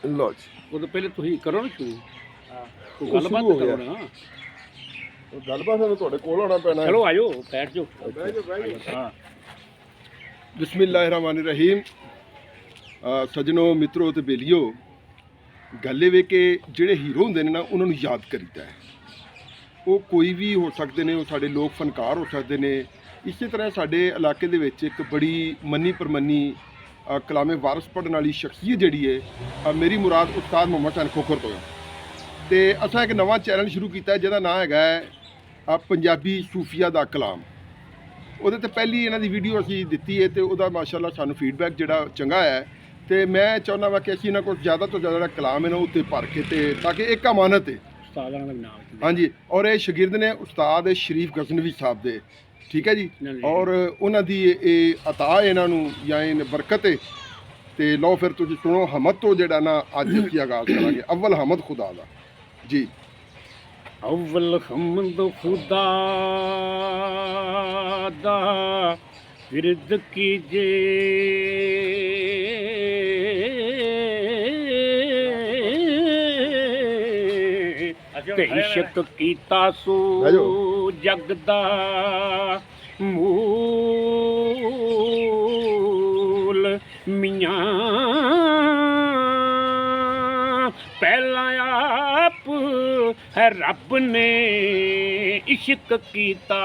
ਲਓ ਜੀ, ਉਹ ਤੋਂ ਪਹਿਲੇ ਤੁਸੀਂ ਕਰੋ ਨਾ ਸ਼ੁਰੂ। ਕੋਈ ਉਹ ਗੱਲਬਾਤ ਸ਼ੁਰੂ ਹੋ ਕਰੋ ਗਿਆ। ਨਾ। ਗੱਲਬਾਤ ਸਾਨੂੰ ਤੁਹਾਡੇ ਕੋਲ ਆਉਣਾ ਪੈਣਾ ਹੈ। ਚਲੋ ਆਜੋ, ਬੈਠ ਜਾਓ। ਹਾਂ। ਬਿਸਮਿਲ੍ਲਾਹਿਰਰਹਿਮਾਨਿਰਰਹੀਮ। ਸੱਜਣੋ, ਮਿੱਤਰੋ ਤੇ ਬੇਲੀਓ, ਗੱਲ ਇਹ ਵੇ ਕਿ ਜਿਹੜੇ ਹੀਰੋ ਹੁੰਦੇ ਨੇ ਨਾ, ਉਹਨਾਂ ਨੂੰ ਯਾਦ ਕਰੀਦਾ ਹੈ। ਉਹ ਕੋਈ ਵੀ ਹੋ ਸਕਦੇ ਨੇ, ਉਹ ਸਾਡੇ ਲੋਕ ਫਨਕਾਰ ਹੋ ਸਕਦੇ ਨੇ। ਇਸੇ ਤਰ੍ਹਾਂ ਸਾਡੇ ਇਲਾਕੇ ਦੇ ਵਿੱਚ ਇੱਕ ਬੜੀ ਮੰਨੀ ਪ੍ਰਮੰਨੀ ਕਲਾਮੇ ਵਾਰਸ ਪੜ੍ਹਨ ਵਾਲੀ ਸ਼ਖਸੀਅਤ ਜਿਹੜੀ ਹੈ, ਮੇਰੀ ਮੁਰਾਦ ਉਸਤਾਦ ਮੁਹੰਮਦ ਹਸਨ ਖੋਖਰ ਤੋਂ ਹੈ। ਤੇ ਅਸਾਂ ਇੱਕ ਨਵਾਂ ਚੈਨਲ ਸ਼ੁਰੂ ਕੀਤਾ ਜਿਹਦਾ ਨਾਮ ਹੈਗਾ ਹੈ ਪੰਜਾਬੀ ਸੂਫੀਆ ਦਾ ਕਲਾਮ। ਉਹਦੇ ਤੇ ਪਹਿਲੀ ਇਹਨਾਂ ਦੀ ਵੀਡੀਓ ਅਸੀਂ ਦਿੱਤੀ ਹੈ ਤੇ ਉਹਦਾ ਮਾਸ਼ਾਅੱਲਾ ਸਾਨੂੰ ਫੀਡਬੈਕ ਜਿਹੜਾ ਚੰਗਾ ਹੈ। ਤੇ ਮੈਂ ਚਾਹੁੰਦਾ ਵਾ ਕਿ ਅਸੀਂ ਇਹਨਾਂ ਕੋਲ ਜ਼ਿਆਦਾ ਤੋਂ ਜ਼ਿਆਦਾ ਜਿਹੜਾ ਕਲਾਮ ਹੈ ਨਾ ਉੱਤੇ ਭਰ ਕੇ, ਤੇ ਤਾਂ ਕਿ ਇੱਕ ਅਮਾਨਤ ਹੈ। ਉਸਤਾਦਾਂ ਦਾ ਨਾਮ ਹਾਂਜੀ, ਔਰ ਇਹ ਸ਼ਾਗਿਰਦ ਨੇ ਉਸਤਾਦ ਸ਼ਰੀਫ ਗਜ਼ਨਵੀ ਸਾਹਿਬ ਦੇ, ਠੀਕ ਹੈ ਜੀ। ਔਰ ਉਹਨਾਂ ਦੀ ਇਹ ਅਤਾ ਇਹਨਾਂ ਨੂੰ ਜਾਂ ਇਹ ਬਰਕਤ ਹੈ। ਤੇ ਲਓ ਫਿਰ ਤੁਸੀਂ ਸੁਣੋ ਹਮਦ ਤੋਂ ਜਿਹੜਾ ਨਾ ਅੱਜ ਅਸੀਂ ਆਗਾਜ਼ ਕਰਾਂਗੇ। ਅਵਲ ਹਮਦ ਖੁਦਾ ਦਾ ਜੀ। ਅਵਲ ਹਮਦ ਖੁਦਾ ਦਾ ਵਿਰਦ ਕੀਜੇ, ਤੇ ਇਸ਼ਕ ਕੀਤਾ ਸੋ ਜਗ ਦਾ ਮੂਲ ਮੀਆਂ। ਪਹਿਲਾਂ ਆਪ ਹੈ ਰੱਬ ਨੇ ਇਸ਼ਕ ਕੀਤਾ,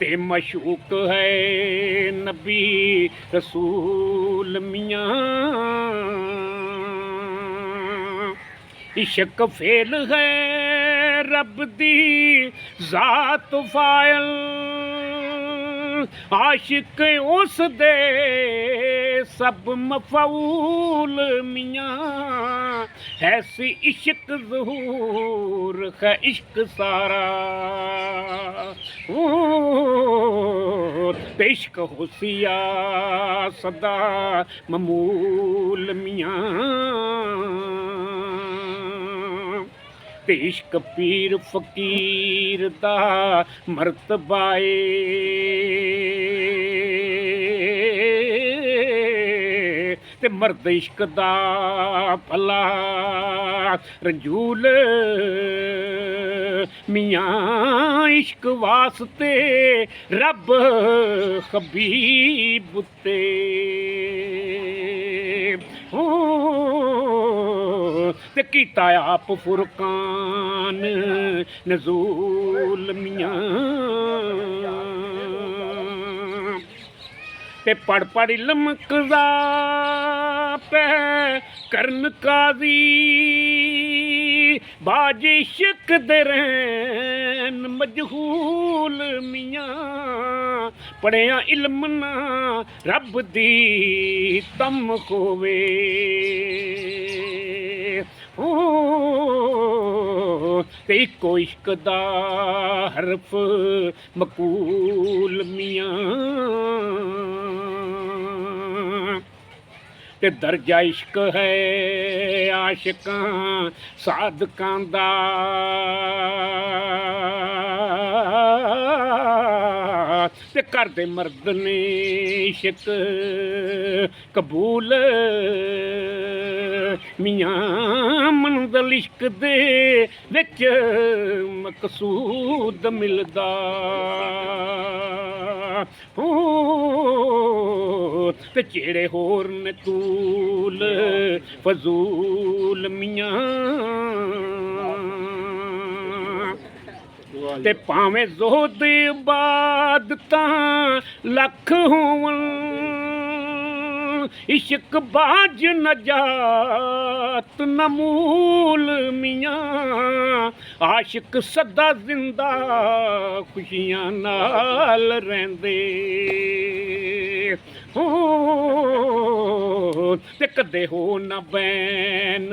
ਤੇ ਮਸ਼ੂਕ ਹੈ ਨਬੀ ਰਸੂਲ ਮੀਆਂ। ਇਸ਼ਕ ਫੇਲ ਹੈ ਰੱਬ ਦੀ ਜ਼ਾਤ ਫਾਇਲ, ਆਸ਼ਿਕ ਉਸ ਦੇ ਸਭ ਮਫਊਲ ਮੀਆਂ। ਐਸੀ ਇਸ਼ਕ ਜ਼ਹੂਰ ਹੈ ਇਸ਼ਕ ਸਾਰਾ, ਤੇ ਇਸ਼ਕ ਹੁਸੀਆ ਸਦਾ ਮਮੂਲ ਮੀਆਂ। ਤੇ ਇਸ਼ਕ ਪੀਰ ਫਕੀਰ ਦਾ ਮਰਤਬਾ ਏ, ਤੇ ਮਰਦ ਇਸ਼ਕ ਦਾ ਭਲਾ ਰੰਜੂਲ ਮੀਆਂ। ਇਸ਼ਕ ਵਾਸਤੇ ਰੱਬ ਹਬੀਬ ਉੱਤੇ ਤੇ ਕੀਤਾ ਆਪ ਫੁਰਕਾਨ ਨਜ਼ੂਲ ਮੀਆਂ। ਤੇ ਪੜ ਪੜ ਇਲਮ ਕਜ਼ਾ ਪੈ ਕਰਨ ਕਾਜ਼ੀ, ਬਾਜ ਇਸ਼ਕ ਦੇ ਰਹਿਨ ਮਜਹੂਲ ਮੀਆਂ। ਪੜਿਆ ਇਲਮ ਨਾ ਰੱਬ ਦੀ ਤਮ ਹੋਵੇ, ਤੇ ਇੱਕੋ ਇਸ਼ਕ ਦਾ ਹਰਫ ਮਕੂਲ ਮੀਆਂ। ਤੇ ਦਰਜਾ ਇਸ਼ਕ ਹੈ ਆਸ਼ਿਕਾਂ ਸਾਦਕਾਂ ਦਾ, ਤੇ ਕਰਦੇ ਮਰਦ ਨੇ ਇਸ਼ਕ ਕਬੂਲ ਮੀਆਂ। ਮੰਜ਼ਲ ਇਸ਼ਕ ਦੇ ਵਿੱਚ ਮਕਸੂਦ ਮਿਲਦਾ, ਤੇ ਜਿਹੜੇ ਹੋਰ ਨੇ ਤੂਲ ਫਜ਼ੂਲ ਮੀਆਂ। ਤੇ ਭਾਵੇਂ ਜ਼ੋਹਦ ਇਬਾਦਤਾਂ ਲੱਖ ਹੋਵਣ, ਇਸ਼ਕ ਬਾਜ ਨਜਾਤ ਨਮੂਲ ਮੀਆਂ। ਆਸ਼ਿਕ ਸਦਾ ਜ਼ਿੰਦਾ ਖੁਸ਼ੀਆਂ ਨਾਲ ਰਹਿੰਦੇ, ਤੇ ਕਦੇ ਹੋ ਨਾ ਬੈਨ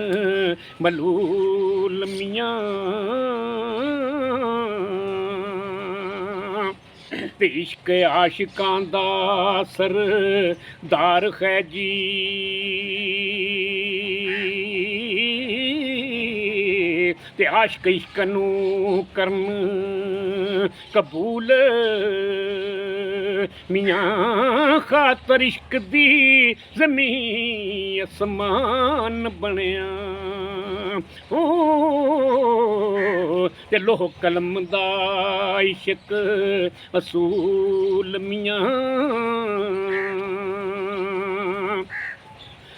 ਮਲੂਲ ਮੀਆਂ। ਤੇ ਇਸ਼ਕ ਆਸ਼ਿਕਾਂ ਦਾ ਸਰਦਾਰ ਹੈ ਜੀ, ਤੇ ਆਸ਼ਕ ਇਸ਼ਕ ਨੂੰ ਕਰਨ ਕਬੂਲ ਮੀਆਂ ਖਾਤਰ ਇਸ਼ਕ ਦੀ ਜ਼ਮੀਨ ਅਸਮਾਨ ਬਣਿਆ ਓ ਤੇ ਲੋਹ ਕਲਮ ਦਾ ਇਸ਼ਕ ਅਸੂਲ ਮੀਆਂ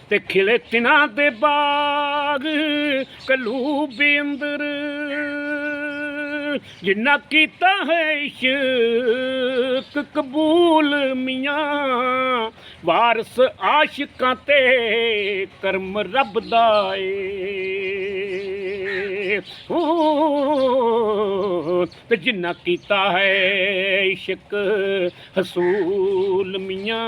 ਤੇ ਖਿਲੇ ਤਿਨਾਂ ਦੇ ਬਾਗ ਕਲੂਬੀ ਅੰਦਰ ਜਿੰਨਾ ਕੀਤਾ ਹੈ ਇਸ਼ਕ ਕਬੂਲ ਮੀਆਂ ਵਾਰਸ ਆਸ਼ਿਕਾਂ ਤੇ ਕਰਮ ਰੱਬ ਦਾ ਏ ਓ ਤੇ ਜਿੰਨਾ ਕੀਤਾ ਹੈ ਇਸ਼ਕ ਹਸੂਲ ਮੀਆਂ